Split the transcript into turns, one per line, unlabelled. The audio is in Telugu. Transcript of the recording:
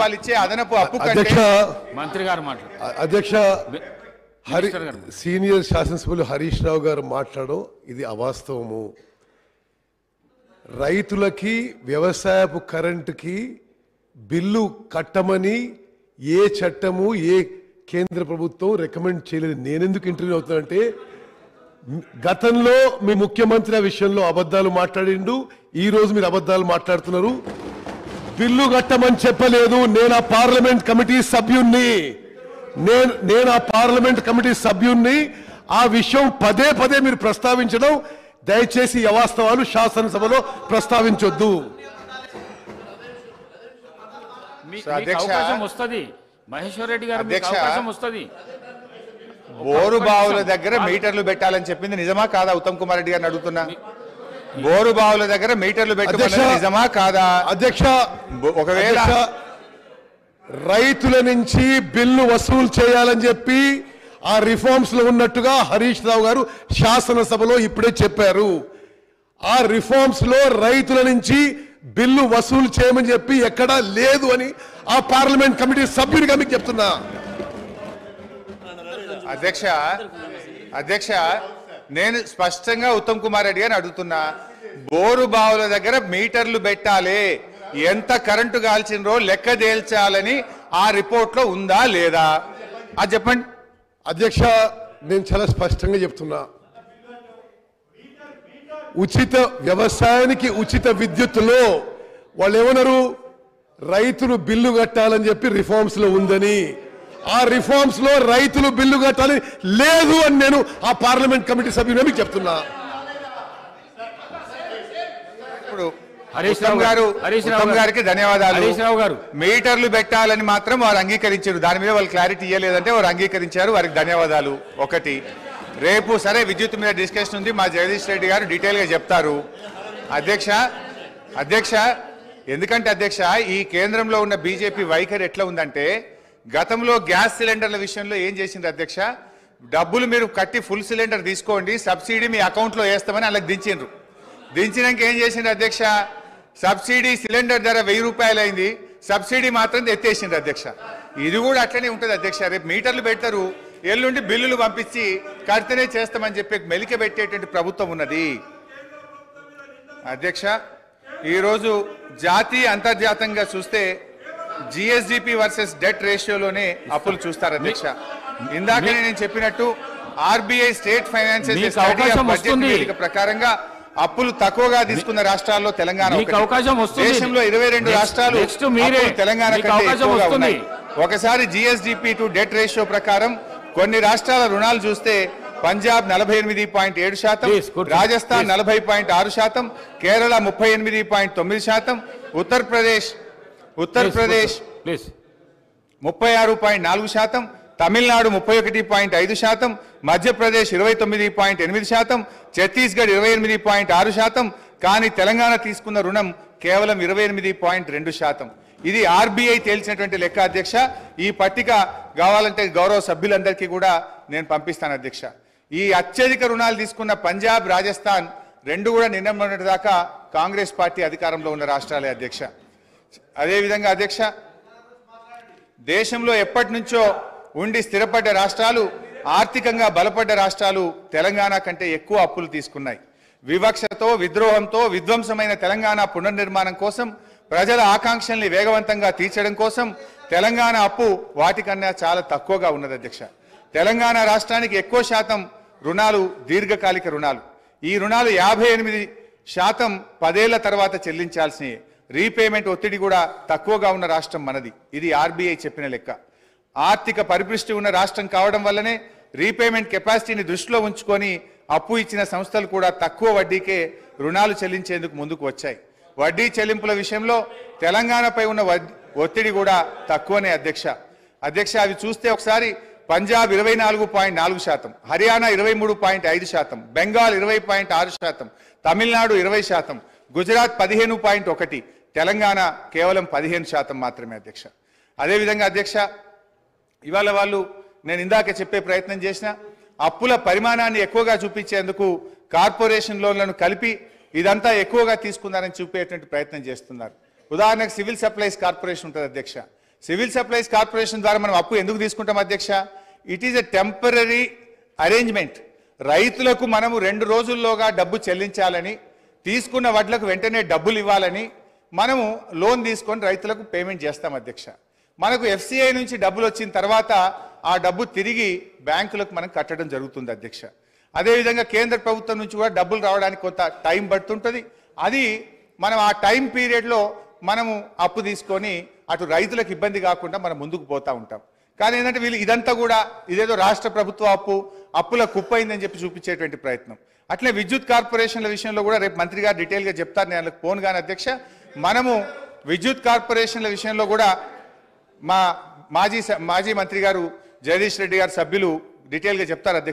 వాళ్ళు ఇచ్చే అదనపు అప్పు
అధ్యక్ష
మంత్రి గారు మాట్లాడారు.
అధ్యక్ష సీనియర్ శాసనసభ్యులు హరీష్ రావు గారు మాట్లాడడం ఇది అవాస్తవము. రైతులకి వ్యవసాయపు కరెంటుకి బిల్లు కట్టమని ఏ చట్టము ఏ కేంద్ర ప్రభుత్వం రికమెండ్ చేయలేదు. నేనెందుకు ఇంటర్వ్యూ అవుతానంటే గతంలో మీ ముఖ్యమంత్రి ఆ విషయంలో అబద్ధాలు మాట్లాడిండు, ఈ రోజు మీరు అబద్ధాలు మాట్లాడుతున్నారు. బిల్లు కట్టమని చెప్పలేదు. నేను ఆ పార్లమెంట్ కమిటీ సభ్యుణ్ణి ఆ విషయం పదే పదే మీరు ప్రస్తావించడం దయచేసి ఈ అవాస్తవాలు శాసనసభలో ప్రస్తావించొద్దు.
మహేశ్వర్ రెడ్డి గారు అవకాశం వస్తుంది.
బోరు బావుల దగ్గర మీటర్లు పెట్టాలని చెప్పింది నిజమా కాదా? ఉత్తమ్ కుమార్ రెడ్డి గారిని అడుగుతున్నా. బోరు బావుల దగ్గర మీటర్లు పెట్టాలని నిజమా కాదా?
అధ్యక్ష,
ఒకవేళ
రైతుల నుంచి బిల్లు వసూలు చేయాలని చెప్పి ఆ రిఫార్మ్స్ లో ఉన్నట్టుగా హరీష్ రావు గారు శాసనసభలో ఇప్పుడే చెప్పారు. ఆ రిఫార్మ్స్ లో రైతుల నుంచి బిల్లు వసూలు చేయమని చెప్పి ఎక్కడా లేదు అని ఆ పార్లమెంట్ కమిటీ సభ్యునిగా మీకు చెప్తున్నా.
అధ్యక్ష నేను స్పష్టంగా ఉత్తమ్ కుమార్ రెడ్డి గారిని అడుగుతున్నా. బోరు బావుల దగ్గర మీటర్లు పెట్టాలి, ఎంత కరెంటు కాల్చినరో లెక్క తేల్చాలని ఆ రిపోర్ట్ లో ఉందా లేదా అది చెప్పండి.
అధ్యక్ష, నేను చాలా స్పష్టంగా చెప్తున్నా. ఉచిత వ్యవసాయానికి ఉచిత విద్యుత్తులో వాళ్ళు ఏమన్నారు, రైతులు బిల్లు కట్టాలని చెప్పి రిఫార్మ్స్ లో ఉందని. ఆ రిఫార్మ్స్ లో రైతులు బిల్లు కట్టాలి లేదు అని నేను ఆ పార్లమెంట్ కమిటీ సభ్యులు మీకు చెప్తున్నా.
ఇప్పుడు ఉత్తమ్ గారికి ధన్యవాదాలు. మీటర్లు పెట్టాలని మాత్రం వారు అంగీకరించారు. దాని మీద వాళ్ళు క్లారిటీ ఇవ్వలేదంటే వారు అంగీకరించారు, వారికి ధన్యవాదాలు. ఒకటి, రేపు సరే విద్యుత్ మీద డిస్కషన్ ఉంది, మా జగదీష్ రెడ్డి గారు డీటెయిల్ గా చెప్తారు. అధ్యక్ష ఎందుకంటే అధ్యక్ష ఈ కేంద్రంలో ఉన్న బీజేపీ వైఖరి ఎట్లా ఉందంటే, గతంలో గ్యాస్ సిలిండర్ల విషయంలో ఏం చేసింది అధ్యక్ష, డబ్బులు మీరు కట్టి ఫుల్ సిలిండర్ తీసుకోండి, సబ్సిడీ మీ అకౌంట్ లో వేస్తామని అలా దించిండ్రు. దించినాక ఏం చేసిండ్రు అధ్యక్ష, సబ్సిడీ సిలిండర్ ధర 1000 రూపాయలు అయింది, సబ్సిడీ మాత్రం ఎత్తేసిండ్రు అధ్యక్ష. ఇది కూడా అట్లనే ఉంటుంది అధ్యక్ష. రేపు మీటర్లు పెడతారు, ఎల్లుండి బిల్లులు పంపించి కడితేనే చేస్తామని చెప్పి మెలిక పెట్టేటువంటి ప్రభుత్వం ఉన్నది. అధ్యక్ష, ఈరోజు జాతీయ అంతర్జాతీయంగా చూస్తే జిఎస్డిపి వర్సెస్ డెట్ రేషియోలోనే అప్పులు చూస్తారు అధ్యక్ష. ఇందాకనే నేను చెప్పినట్టు ఆర్బీఐ స్టేట్ ఫైనాన్షియల్ ప్రకారంగా అప్పులు తక్కువగా తీసుకున్న రాష్ట్రాల్లో తెలంగాణ. దేశంలో 22 రాష్ట్రాలు తెలంగాణ కంటే ఎక్కువగా ఉన్నాయి. ఒకసారి జిఎస్డిపి టు డెట్ రేషియో ప్రకారం కొన్ని రాష్ట్రాల రుణాలు చూస్తే పంజాబ్ 48.7%, రాజస్థాన్ 40.6%, కేరళ 38.9%, ఉత్తరప్రదేశ్ 36.4%, తమిళనాడు 31.5%, మధ్యప్రదేశ్ 29.8%, ఛత్తీస్గఢ్ 28.6%. కానీ తెలంగాణ తీసుకున్న రుణం కేవలం 28.2%. ఇది ఆర్బీఐ తేల్చినటువంటి లెక్క అధ్యక్ష. ఈ పట్టిక కావాలంటే గౌరవ సభ్యులందరికీ కూడా నేను పంపిస్తాను అధ్యక్ష. ఈ అత్యధిక రుణాలు తీసుకున్న పంజాబ్, రాజస్థాన్ రెండు కూడా నిన్న మొన్నటి దాకా కాంగ్రెస్ పార్టీ అధికారంలో ఉన్న రాష్ట్రాలే అధ్యక్ష. అదేవిధంగా అధ్యక్ష, దేశంలో ఎప్పటి నుంచో ఉండి స్థిరపడ్డ రాష్ట్రాలు, ఆర్థికంగా బలపడ్డ రాష్ట్రాలు తెలంగాణ కంటే ఎక్కువ అప్పులు తీసుకున్నాయి. వివక్షతో, విద్రోహంతో విధ్వంసమైన తెలంగాణ పునర్నిర్మాణం కోసం, ప్రజల ఆకాంక్షల్ని వేగవంతంగా తీర్చడం కోసం తెలంగాణ అప్పు వాటికన్నా చాలా తక్కువగా ఉన్నది అధ్యక్ష. తెలంగాణ రాష్ట్రానికి ఎక్కువ శాతం రుణాలు దీర్ఘకాలిక రుణాలు. ఈ రుణాలు 58% 10 ఏళ్ల తర్వాత చెల్లించాల్సినవి. రీపేమెంట్ ఒత్తిడి కూడా తక్కువగా ఉన్న రాష్ట్రం మనది. ఇది ఆర్బీఐ చెప్పిన లెక్క. ఆర్థిక పరిపుష్టి ఉన్న రాష్ట్రం కావడం వల్లనే రీపేమెంట్ కెపాసిటీని దృష్టిలో ఉంచుకొని అప్పు ఇచ్చిన సంస్థలు కూడా తక్కువ వడ్డీకే రుణాలు చెల్లించేందుకు ముందుకు వచ్చాయి. వడ్డీ చెల్లింపుల విషయంలో తెలంగాణపై ఉన్న ఒత్తిడి కూడా తక్కువనే అధ్యక్ష. అవి చూస్తే ఒకసారి పంజాబ్ 24.4%, హర్యానా 23.5%, బెంగాల్ 20.6%, తమిళనాడు 20%, గుజరాత్ 15.1%, తెలంగాణ కేవలం 15% మాత్రమే అధ్యక్ష. అదేవిధంగా అధ్యక్ష, ఇవాళ వాళ్ళు నేను ఇందాక చెప్పే ప్రయత్నం చేసిన అప్పుల పరిమాణాన్ని ఎక్కువగా చూపించేందుకు కార్పొరేషన్ లోన్లను కలిపి ఇదంతా ఎక్కువగా తీసుకున్నారని చూపేటువంటి ప్రయత్నం చేస్తున్నారు. ఉదాహరణకు సివిల్ సప్లైస్ కార్పొరేషన్ ఉంటుంది అధ్యక్ష. సివిల్ సప్లైస్ కార్పొరేషన్ ద్వారా మనం అప్పు ఎందుకు తీసుకుంటాం అధ్యక్ష? It is a temporary arrangement. రైతులకు మనము 2 రోజుల్లోగా డబ్బు చెల్లించాలని, తీసుకున్న వడ్లకు వెంటనే డబ్బులు ఇవ్వాలని మనము లోన్ తీసుకొని రైతులకు పేమెంట్ చేస్తాం అధ్యక్ష. మనకు ఎఫ్సిఐ నుంచి డబ్బులు వచ్చిన తర్వాత ఆ డబ్బు తిరిగి బ్యాంకులకు మనం కట్టడం జరుగుతుంది అధ్యక్ష. అదేవిధంగా కేంద్ర ప్రభుత్వం నుంచి కూడా డబ్బులు రావడానికి కొంత టైం పడుతుంటుంది. అది మనం ఆ టైం పీరియడ్లో మనము అప్పు తీసుకొని అటు రైతులకు ఇబ్బంది కాకుండా మనం ముందుకు పోతూ ఉంటాం. కానీ ఏంటంటే వీళ్ళు ఇదంతా కూడా ఇదేదో రాష్ట్ర ప్రభుత్వ అప్పుల కుప్పైందని చెప్పి చూపించేటువంటి ప్రయత్నం. అట్లే విద్యుత్ కార్పొరేషన్ల విషయంలో కూడా రేపు మంత్రి గారు డీటెయిల్గా చెప్తారు, నేను వాళ్ళకి పోను కానీ అధ్యక్ష. మనము విద్యుత్ కార్పొరేషన్ల విషయంలో కూడా మా మాజీ మంత్రి గారు జగదీష్ రెడ్డి గారు సభ్యులు డీటెయిల్గా చెప్తారు అధ్యక్ష.